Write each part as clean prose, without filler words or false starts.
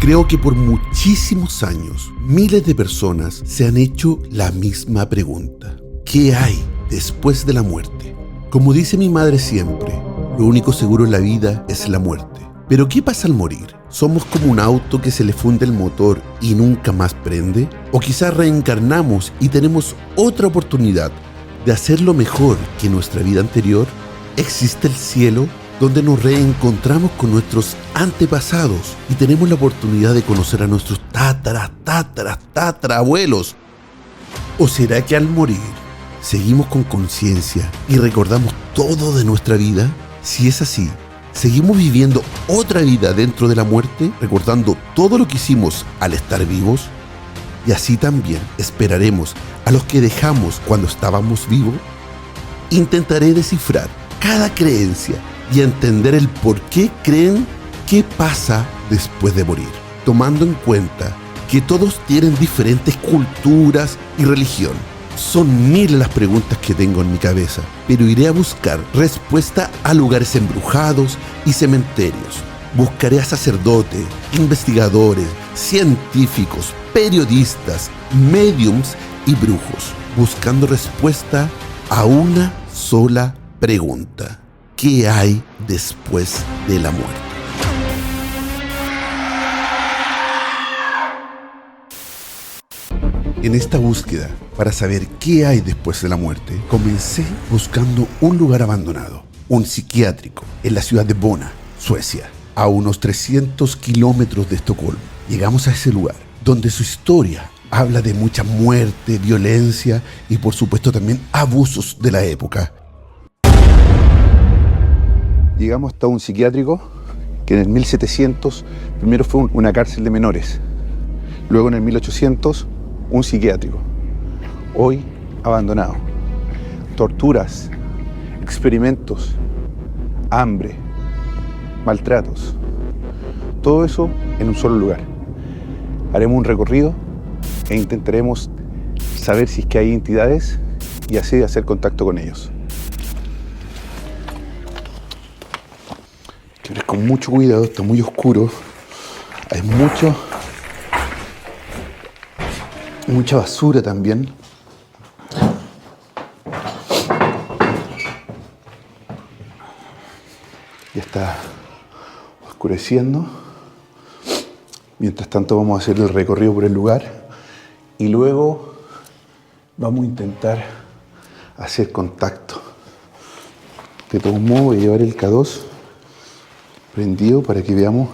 Creo que por muchísimos años, miles de personas se han hecho la misma pregunta. ¿Qué hay después de la muerte? Como dice mi madre siempre, lo único seguro en la vida es la muerte. ¿Pero qué pasa al morir? ¿Somos como un auto que se le funde el motor y nunca más prende? ¿O quizás reencarnamos y tenemos otra oportunidad de hacerlo mejor que nuestra vida anterior? ¿Existe el cielo, donde nos reencontramos con nuestros antepasados y tenemos la oportunidad de conocer a nuestros tatarabuelos? ¿O será que al morir seguimos con conciencia y recordamos todo de nuestra vida? Si es así, ¿seguimos viviendo otra vida dentro de la muerte, recordando todo lo que hicimos al estar vivos? ¿Y así también esperaremos a los que dejamos cuando estábamos vivos? Intentaré descifrar cada creencia y entender el por qué creen qué pasa después de morir, tomando en cuenta que todos tienen diferentes culturas y religión. Son miles las preguntas que tengo en mi cabeza, pero iré a buscar respuesta a lugares embrujados y cementerios. Buscaré a sacerdotes, investigadores, científicos, periodistas, médiums y brujos, buscando respuesta a una sola pregunta. ¿Qué hay después de la muerte? En esta búsqueda para saber qué hay después de la muerte, comencé buscando un lugar abandonado, un psiquiátrico, en la ciudad de Bona, Suecia, a unos 300 kilómetros de Estocolmo. Llegamos a ese lugar, donde su historia habla de mucha muerte, violencia y por supuesto también abusos de la época. Llegamos hasta un psiquiátrico que en el 1700 primero fue una cárcel de menores, luego en el 1800 un psiquiátrico, hoy abandonado. Torturas, experimentos, hambre, maltratos, todo eso en un solo lugar. Haremos un recorrido e intentaremos saber si es que hay entidades y así hacer contacto con ellos. Hay que ver con mucho cuidado, está muy oscuro, hay mucha basura también. Ya está oscureciendo. Mientras tanto vamos a hacer el recorrido por el lugar y luego vamos a intentar hacer contacto. De todos modos voy a llevar el K2 prendido para que veamos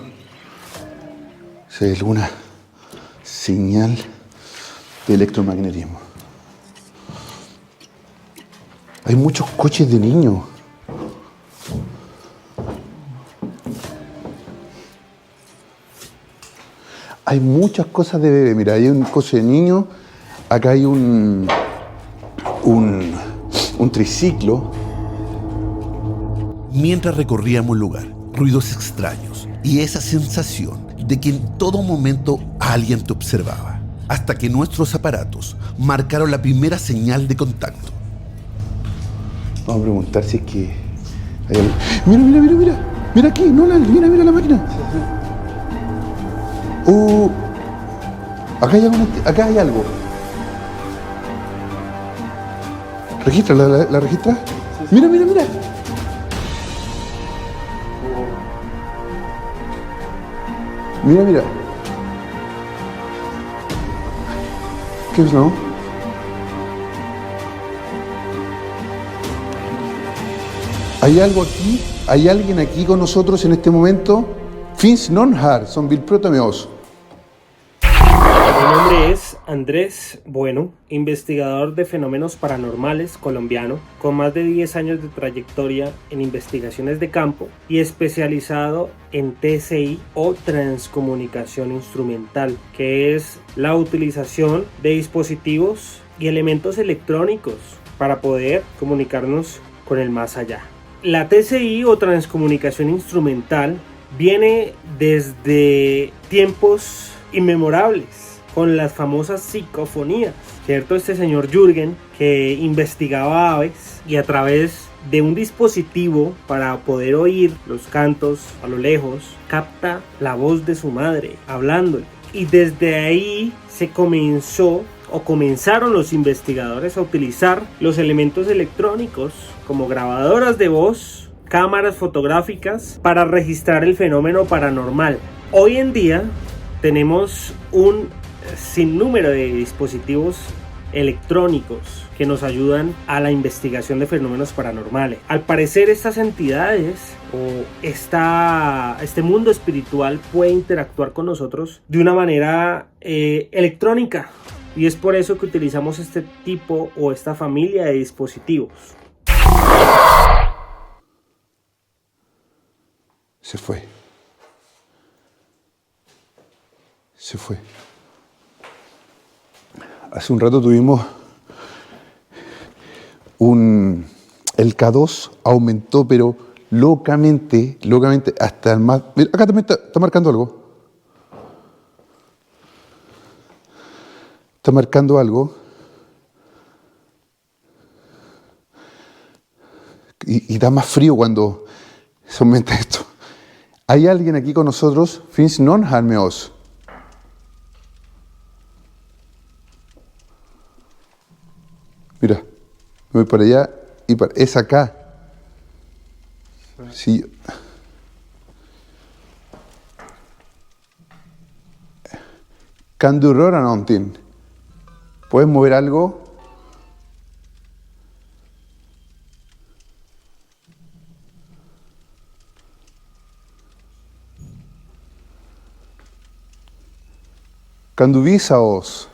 si hay alguna señal de electromagnetismo. Hay muchos coches de niños. Hay muchas cosas de bebé. Mira, hay un coche de niño. Acá hay un triciclo. Mientras recorríamos el lugar, ruidos extraños y esa sensación de que en todo momento alguien te observaba. Hasta que nuestros aparatos marcaron la primera señal de contacto. Vamos a preguntar si es que hay algo. Mira. Mira aquí, Nolan, mira la máquina. Acá hay algo. ¿Registra? ¿La registra? Mira. Mira. ¿Qué es, no? ¿Hay algo aquí? ¿Hay alguien aquí con nosotros en este momento? Finns non här som vill prata med oss. Mi nombre es Andrés Bueno, investigador de fenómenos paranormales colombiano, con más de 10 años de trayectoria en investigaciones de campo y especializado en TCI o transcomunicación instrumental, que es la utilización de dispositivos y elementos electrónicos para poder comunicarnos con el más allá. La TCI o transcomunicación instrumental viene desde tiempos inmemorables, con las famosas psicofonías, ¿cierto? Este señor Jürgen, que investigaba aves y a través de un dispositivo para poder oír los cantos a lo lejos, capta la voz de su madre hablándole. Y desde ahí comenzaron los investigadores a utilizar los elementos electrónicos como grabadoras de voz, cámaras fotográficas para registrar el fenómeno paranormal. Hoy en día tenemos un sinnúmero de dispositivos electrónicos que nos ayudan a la investigación de fenómenos paranormales. Al parecer, estas entidades o este mundo espiritual puede interactuar con nosotros de una manera electrónica, y es por eso que utilizamos este tipo o esta familia de dispositivos. Se fue. Hace un rato tuvimos el K2 aumentó, pero locamente, hasta el más... Mira, acá también está marcando algo. Está marcando algo. Y da más frío cuando se aumenta esto. Hay alguien aquí con nosotros, finns någon här med oss. Mira, me voy para allá es acá. Sí. Kan du röra någonting? ¿Puedes mover algo? Kan du visa oss?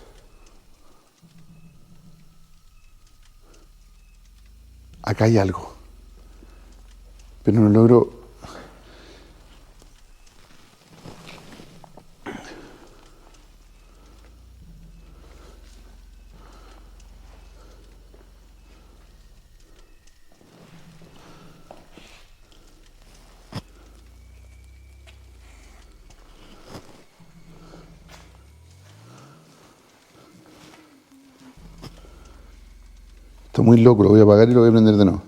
Acá hay algo, pero no logro. Está muy loco, lo voy a apagar y lo voy a prender de nuevo.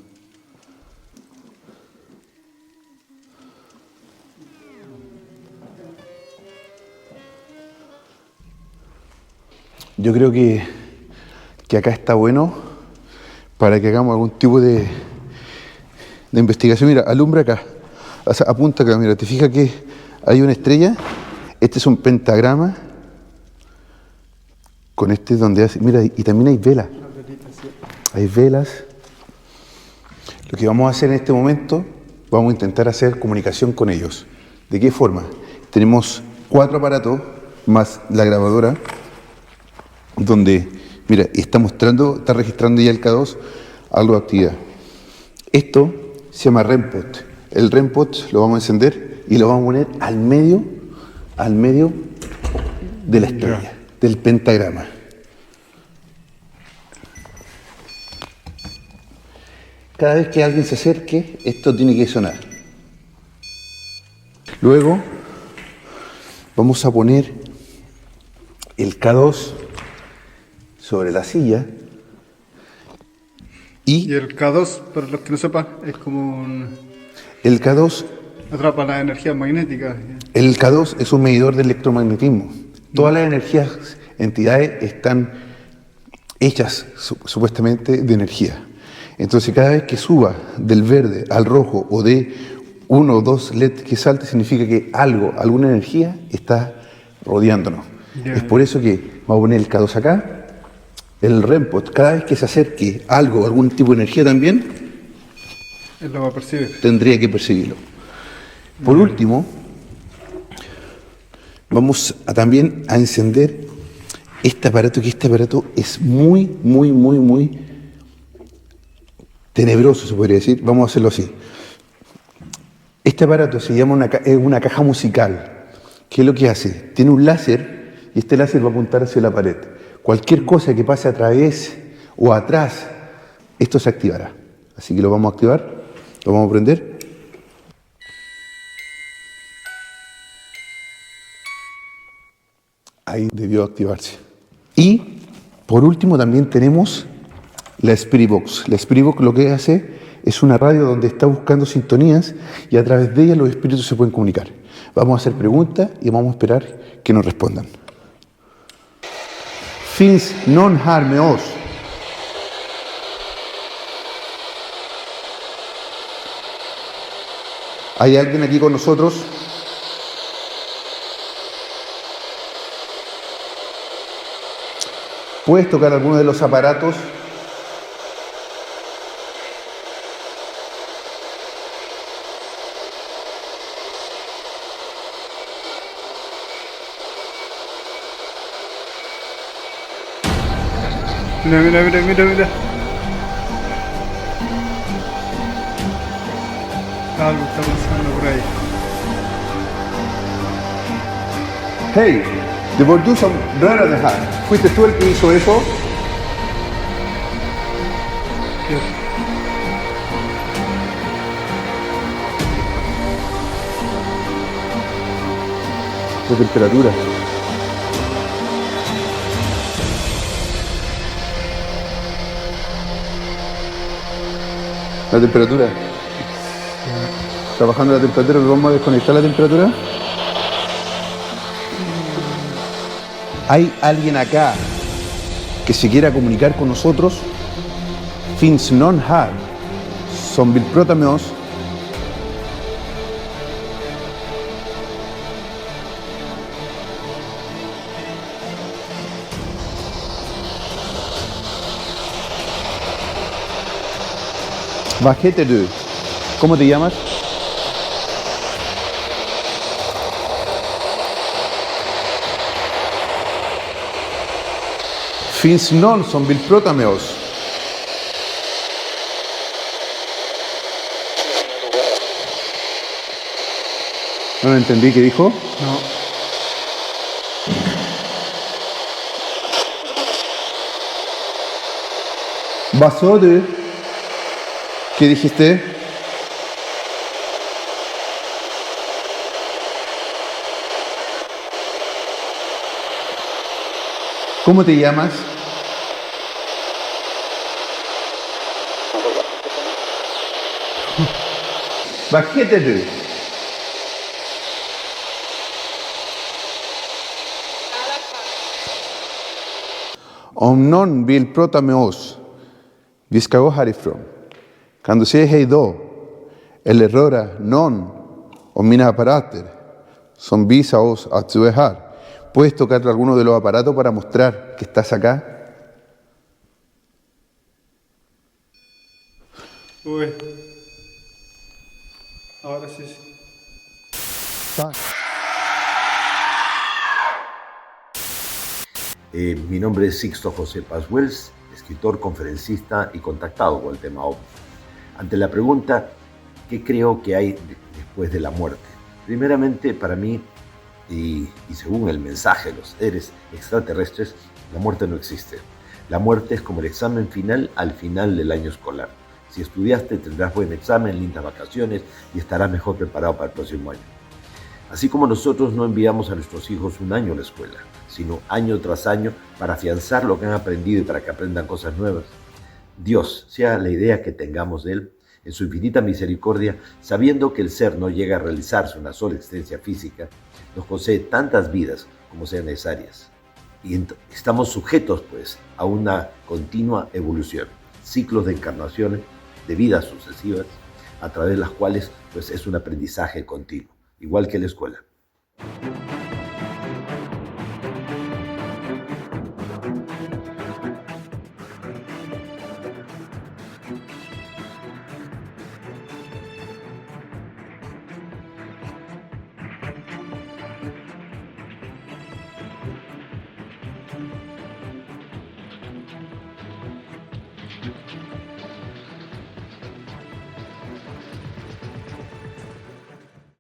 Yo creo que acá está bueno para que hagamos algún tipo de investigación. Mira, alumbra acá, o sea, apunta acá, mira, te fijas que hay una estrella, este es un pentagrama, con este es donde hace, mira, y también hay velas. Hay velas. Lo que vamos a hacer en este momento, vamos a intentar hacer comunicación con ellos. ¿De qué forma? Tenemos 4 aparatos más la grabadora, donde, mira, está registrando ya el K2 algo de actividad. Esto se llama REM-pod. El REM-pod lo vamos a encender y lo vamos a poner al medio de la estrella, del pentagrama. Cada vez que alguien se acerque, esto tiene que sonar. Luego vamos a poner el K2 sobre la silla y el K2, para los que no sepan, es como el K2 atrapa la energía magnética. El K2 es un medidor de electromagnetismo. Todas las entidades están hechas supuestamente de energía. Entonces cada vez que suba del verde al rojo o de 1 o 2 LED que salte, significa que alguna energía está rodeándonos. Es por eso que vamos a poner el K2 acá, el REM-pod, cada vez que se acerque algún tipo de energía también, él lo va a percibir. Tendría que percibirlo. Por último, vamos también a encender este aparato, que este aparato es muy tenebroso, se podría decir. Vamos a hacerlo así. Este aparato se llama una caja musical. ¿Qué es lo que hace? Tiene un láser y este láser va a apuntar hacia la pared. Cualquier cosa que pase a través o atrás, esto se activará. Así que lo vamos a activar, lo vamos a prender. Ahí debió activarse. Y por último también tenemos la Spirit Box. La Spirit Box lo que hace Es una radio donde está buscando sintonías y a través de ella los espíritus se pueden comunicar. Vamos a hacer preguntas y vamos a esperar que nos respondan. Finns någon här med oss? ¿Hay alguien aquí con nosotros? ¿Puedes tocar alguno de los aparatos? Mira, mira, mira, mira, mira. Algo está pasando por ahí. Hey, det var du som rörde det här. ¿Fuiste tú el que hizo eso? ¿Qué? La temperatura. La temperatura. Está bajando la temperatura, ¿vamos a desconectar la temperatura? ¿Hay alguien acá que se quiera comunicar con nosotros? Finns någon här som vill prata med oss? Vad heter du? ¿Cómo te llamas? Finns någon som vill prata med oss? No lo entendí, ¿qué dijo? No. Vad sa du? ¿Qué dijiste? ¿Cómo te llamas? Vad heter du? Om någon vill prata med oss, vi ska gå härifrån. Kan du säga hej då? Eller röra någon av mina apparater som visar oss att du är här. ¿Puedes tocar alguno de los aparatos para mostrar que estás acá? Uy. Ahora sí. Mi nombre es Sixto José Paz Wells, escritor, conferencista y contactado con el tema OVNI. Ante la pregunta, ¿qué creo que hay después de la muerte? Primeramente, para mí, y según el mensaje de los seres extraterrestres, la muerte no existe. La muerte es como el examen final al final del año escolar. Si estudiaste, tendrás buen examen, lindas vacaciones y estarás mejor preparado para el próximo año. Así como nosotros no enviamos a nuestros hijos un año a la escuela, sino año tras año para afianzar lo que han aprendido y para que aprendan cosas nuevas. Dios, sea la idea que tengamos de Él, en su infinita misericordia, sabiendo que el ser no llega a realizarse una sola existencia física, nos concede tantas vidas como sean necesarias. Y estamos sujetos, pues, a una continua evolución, ciclos de encarnaciones, de vidas sucesivas, a través de las cuales, pues, es un aprendizaje continuo, igual que la escuela.